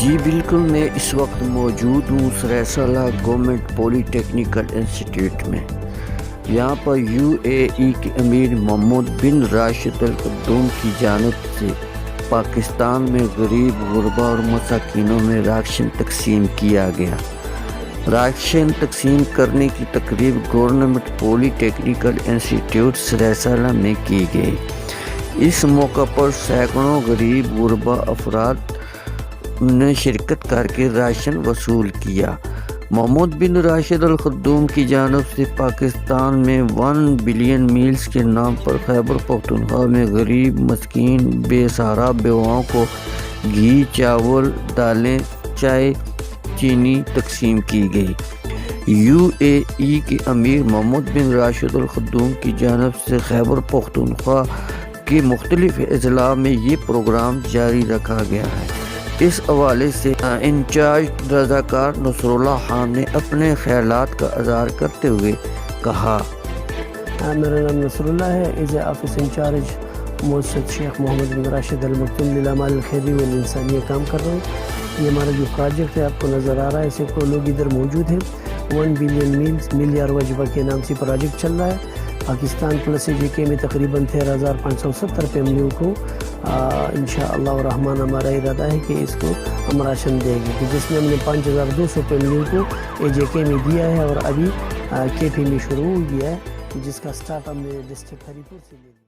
جی بالکل، میں اس وقت موجود ہوں سریسالہ گورنمنٹ پولی ٹیکنیکل انسٹیٹیوٹ میں۔ یہاں پر یو اے ای کے امیر محمد بن راشد الخدوم کی جانب سے پاکستان میں غریب غربا اور مساکینوں میں راشن تقسیم کیا گیا۔ راشن تقسیم کرنے کی تقریب گورنمنٹ پولی ٹیکنیکل انسٹیٹیوٹ سریسالہ میں کی گئی۔ اس موقع پر سینکڑوں غریب غربا افراد نے شرکت کر کے راشن وصول کیا۔ محمد بن راشد الخدوم کی جانب سے پاکستان میں 1 بلین میلز کے نام پر خیبر پختونخوا میں غریب مسکین بے سہارا بیواؤں کو گھی، چاول، دالیں، چائے، چینی تقسیم کی گئی۔ یو اے ای کے امیر محمد بن راشد الخدوم کی جانب سے خیبر پختونخوا کے مختلف اضلاع میں یہ پروگرام جاری رکھا گیا ہے۔ اس حوالے سے انچارج رضاکار نصر اللہ خان نے اپنے خیالات کا اظہار کرتے ہوئے کہا: میرا نام نصر اللہ ہے، ایز اے آفس انچارج مؤسسۃ شیخ محمد بن راشد المکتوم للاعمال الخیریہ والانسانیہ کام کر رہے ہیں۔ یہ ہمارا جو پروجیکٹ ہے آپ کو نظر آ رہا ہے، اسے کو لوگ ادھر موجود ہیں۔ 1 بلین میلز ملیار وجبہ کے نام سے پروجیکٹ چل رہا ہے۔ پاکستان پلس جے کے میں تقریباً 13,570 فیملیوں کو انشاءاللہ الرحمن ہمارا ارادہ ہے کہ اس کو ہم راشن دیں گے، جس میں ہم نے 5,200 فیملیوں کو اے جے کے میں دیا ہے اور ابھی کے پی میں شروع ہو گیا ہے، جس کا سٹارٹ ہم نے ڈسٹرکٹ ہری پور سے لیا۔